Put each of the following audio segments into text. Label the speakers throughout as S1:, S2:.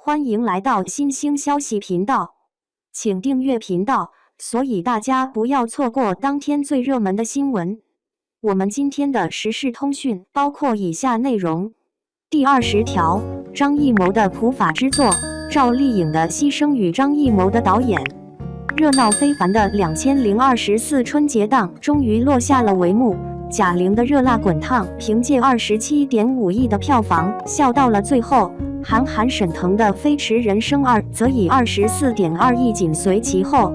S1: 欢迎来到新兴消息频道，请订阅频道，所以大家不要错过当天最热门的新闻。我们今天的时事通讯包括以下内容：第20条，张艺谋的普法之作，赵丽颖的牺牲与张艺谋的导演。热闹非凡的2024春节档终于落下了帷幕，贾玲的《热辣滚烫》凭借27.5亿的票房笑到了最后，韩寒沈腾的《飞驰人生2》则以24.2亿紧随其后。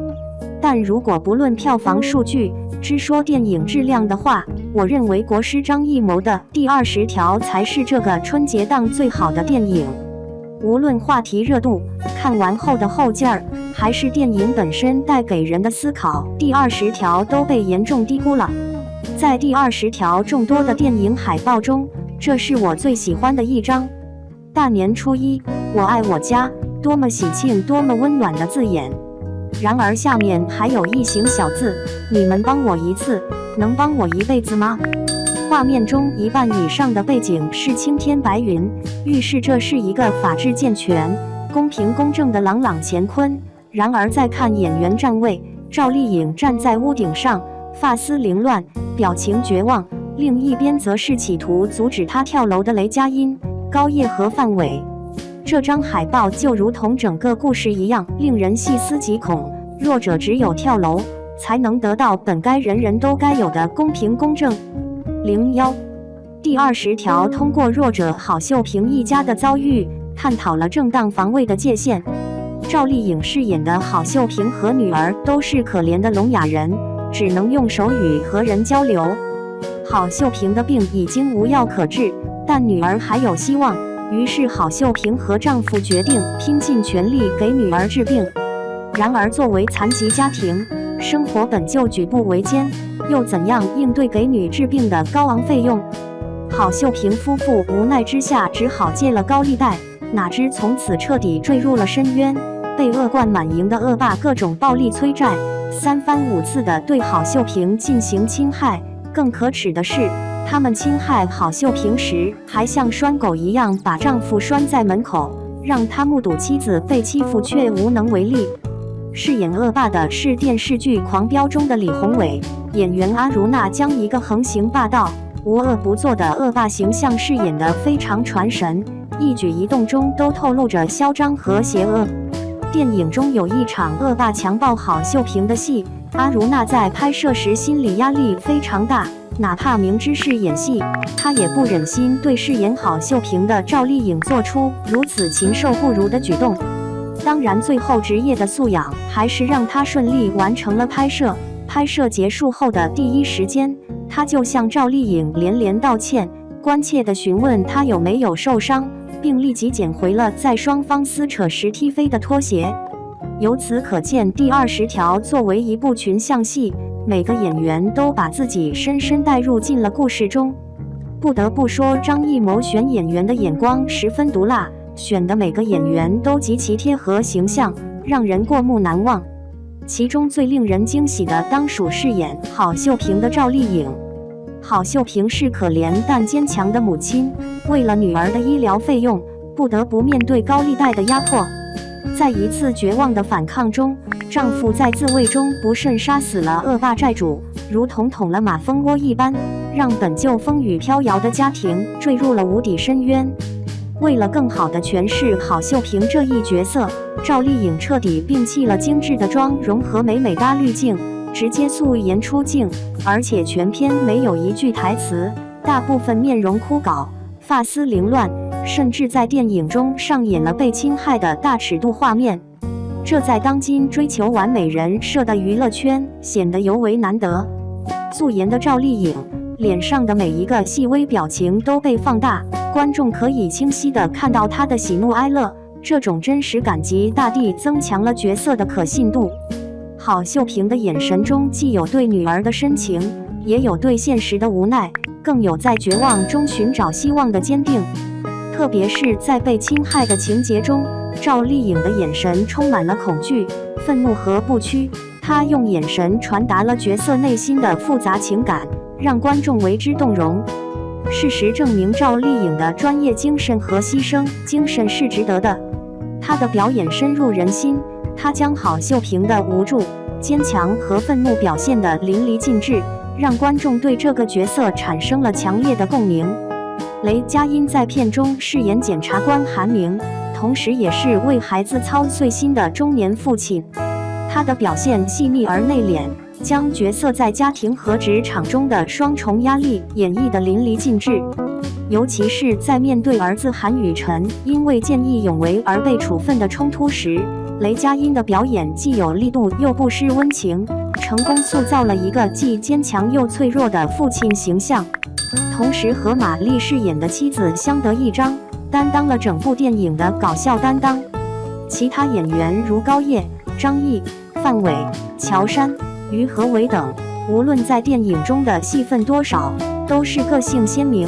S1: 但如果不论票房数据，只说电影质量的话，我认为国师张艺谋的第20条才是这个春节档最好的电影。无论话题热度、看完后的后劲儿，还是电影本身带给人的思考，第20条都被严重低估了。在第20条众多的电影海报中，这是我最喜欢的一张。大年初一，我爱我家，多么喜庆，多么温暖的字眼。然而下面还有一行小字：你们帮我一次，能帮我一辈子吗？画面中一半以上的背景是青天白云，预示这是一个法治健全、公平公正的朗朗乾坤。然而再看演员站位，赵丽颖站在屋顶上，发丝凌乱，表情绝望；另一边则是企图阻止她跳楼的雷佳音、高叶和范伟。这张海报就如同整个故事一样，令人细思极恐。弱者只有跳楼，才能得到本该人人都该有的公平公正。01第20条通过弱者郝秀萍一家的遭遇，探讨了正当防卫的界限。赵丽颖饰演的郝秀萍和女儿都是可怜的聋哑人，只能用手语和人交流。郝秀萍的病已经无药可治，但女儿还有希望，于是郝秀萍和丈夫决定拼尽全力给女儿治病。然而作为残疾家庭，生活本就举步维艰，又怎样应对给女治病的高昂费用？郝秀萍夫妇无奈之下只好借了高利贷，哪知从此彻底坠入了深渊，被恶贯满盈的恶霸各种暴力催债，三番五次地对郝秀萍进行侵害。更可耻的是，他们侵害郝秀萍时，还像拴狗一样把丈夫拴在门口，让他目睹妻子被欺负却无能为力。饰演恶霸的是电视剧《狂飙》中的李宏伟，演员阿如娜将一个横行霸道、无恶不作的恶霸形象饰演得非常传神，一举一动中都透露着嚣张和邪恶。电影中有一场恶霸强暴郝秀萍的戏，阿如娜在拍摄时心理压力非常大，哪怕明知是演戏，她也不忍心对饰演郝秀萍的赵丽颖做出如此禽兽不如的举动。当然最后职业的素养还是让她顺利完成了拍摄。拍摄结束后的第一时间，她就向赵丽颖连连道歉，关切地询问她有没有受伤，并立即捡回了在双方撕扯时踢飞的拖鞋。由此可见，第20条作为一部群像戏，每个演员都把自己深深带入进了故事中。不得不说，张艺谋选演员的眼光十分毒辣，选的每个演员都极其贴合形象，让人过目难忘。其中最令人惊喜的当属饰演郝秀萍的赵丽颖。郝秀萍是可怜但坚强的母亲，为了女儿的医疗费用，不得不面对高利贷的压迫。在一次绝望的反抗中，丈夫在自卫中不慎杀死了恶霸债主，如同捅了马蜂窝一般，让本就风雨飘摇的家庭坠入了无底深渊。为了更好地诠释郝秀萍这一角色，赵丽颖彻底摒弃了精致的妆容和美美哒滤镜，直接素颜出镜，而且全片没有一句台词，大部分面容枯槁，发丝凌乱，甚至在电影中上演了被侵害的大尺度画面。这在当今追求完美人设的娱乐圈显得尤为难得。素颜的赵丽颖脸上的每一个细微表情都被放大，观众可以清晰地看到她的喜怒哀乐，这种真实感极大地增强了角色的可信度。郝秀萍的眼神中既有对女儿的深情，也有对现实的无奈，更有在绝望中寻找希望的坚定。特别是在被侵害的情节中，赵丽颖的眼神充满了恐惧、愤怒和不屈，她用眼神传达了角色内心的复杂情感，让观众为之动容。事实证明，赵丽颖的专业精神和牺牲精神是值得的。他的表演深入人心，他将郝秀萍的无助、坚强和愤怒表现得淋漓尽致，让观众对这个角色产生了强烈的共鸣。雷佳音在片中饰演检察官韩明，同时也是为孩子操碎心的中年父亲。他的表现细腻而内敛，将角色在家庭和职场中的双重压力演绎得淋漓尽致。尤其是在面对儿子韩雨辰因为见义勇为而被处分的冲突时，雷佳音的表演既有力度又不失温情，成功塑造了一个既坚强又脆弱的父亲形象。同时和马丽饰演的妻子相得益彰，担当了整部电影的搞笑担当。其他演员如高叶、张译、范伟、乔杉、于和伟等，无论在电影中的戏份多少，都是个性鲜明，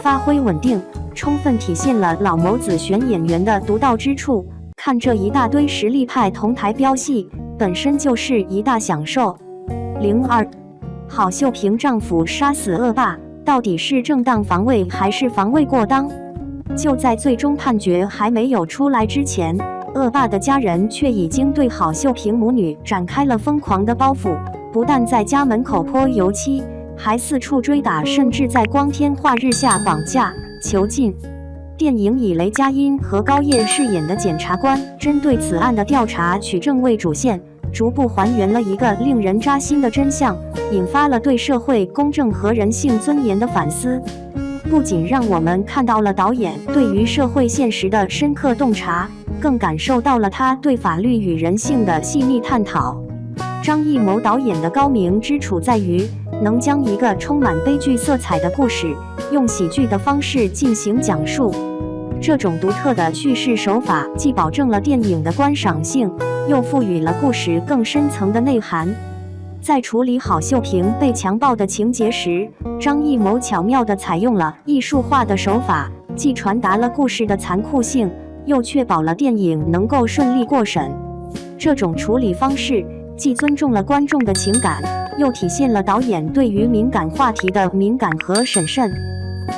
S1: 发挥稳定，充分体现了老谋子选演员的独到之处。看这一大堆实力派同台飙戏，本身就是一大享受。02，郝秀萍丈夫杀死恶霸，到底是正当防卫还是防卫过当？就在最终判决还没有出来之前，恶霸的家人却已经对郝秀萍母女展开了疯狂的报复，不但在家门口泼油漆，还四处追打，甚至在光天化日下绑架、囚禁。电影以雷佳音和高叶饰演的检察官针对此案的调查取证为主线，逐步还原了一个令人扎心的真相，引发了对社会公正和人性尊严的反思。不仅让我们看到了导演对于社会现实的深刻洞察，更感受到了他对法律与人性的细腻探讨。张艺谋导演的高明之处在于，能将一个充满悲剧色彩的故事，用喜剧的方式进行讲述。这种独特的叙事手法，既保证了电影的观赏性，又赋予了故事更深层的内涵。在处理郝秀萍被强暴的情节时，张艺谋巧妙地采用了艺术化的手法，既传达了故事的残酷性，又确保了电影能够顺利过审。这种处理方式既尊重了观众的情感，又体现了导演对于敏感话题的敏感和审慎。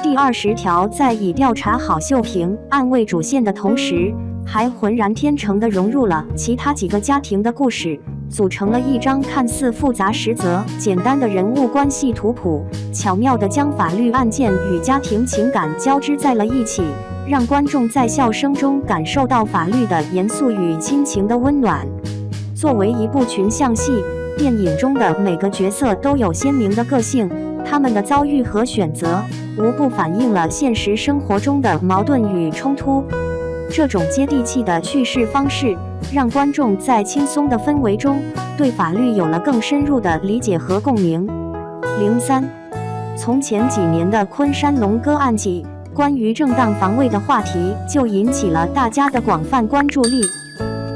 S1: 第20条在以调查郝秀萍案为主线的同时，还浑然天成地融入了其他几个家庭的故事，组成了一张看似复杂实则简单的人物关系图谱，巧妙地将法律案件与家庭情感交织在了一起，让观众在笑声中感受到法律的严肃与亲情的温暖。作为一部群像戏，电影中的每个角色都有鲜明的个性，他们的遭遇和选择无不反映了现实生活中的矛盾与冲突。这种接地气的叙事方式，让观众在轻松的氛围中对法律有了更深入的理解和共鸣。03，从前几年的昆山龙哥案记，关于正当防卫的话题就引起了大家的广泛关注力。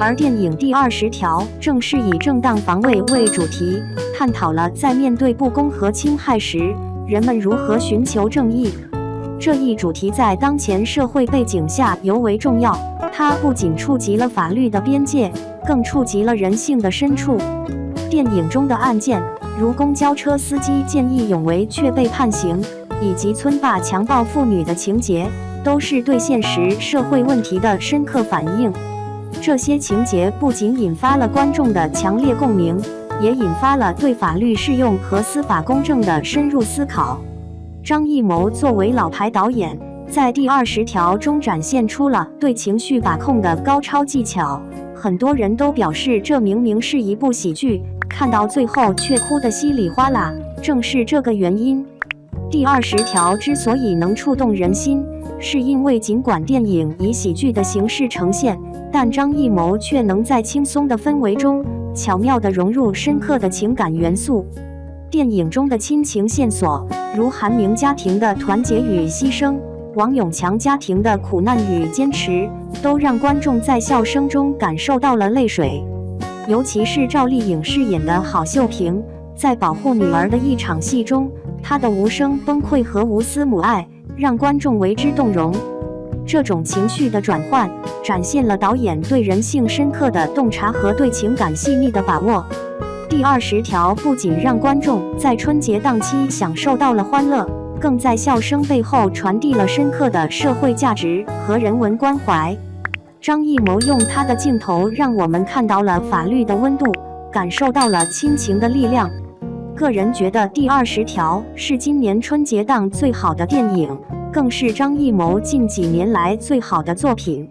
S1: 而电影第20条正是以正当防卫为主题，探讨了在面对不公和侵害时，人们如何寻求正义。这一主题在当前社会背景下尤为重要，它不仅触及了法律的边界，更触及了人性的深处。电影中的案件，如公交车司机见义勇为却被判刑，以及村霸强暴妇女的情节，都是对现实社会问题的深刻反映。这些情节不仅引发了观众的强烈共鸣，也引发了对法律适用和司法公正的深入思考。张艺谋作为老牌导演，在第20条中展现出了对情绪把控的高超技巧。很多人都表示，这明明是一部喜剧，看到最后却哭得稀里哗啦，正是这个原因。第20条之所以能触动人心，是因为尽管电影以喜剧的形式呈现，但张艺谋却能在轻松的氛围中巧妙地融入深刻的情感元素。电影中的亲情线索，如韩明家庭的团结与牺牲，王永强家庭的苦难与坚持，都让观众在笑声中感受到了泪水。尤其是赵丽颖饰演的郝秀萍，在保护女儿的一场戏中，她的无声崩溃和无私母爱，让观众为之动容。这种情绪的转换，展现了导演对人性深刻的洞察和对情感细腻的把握。第20条不仅让观众在春节档期享受到了欢乐，更在笑声背后传递了深刻的社会价值和人文关怀。张艺谋用他的镜头让我们看到了法律的温度，感受到了亲情的力量。个人觉得《第20条》是今年春节档最好的电影，更是张艺谋近几年来最好的作品。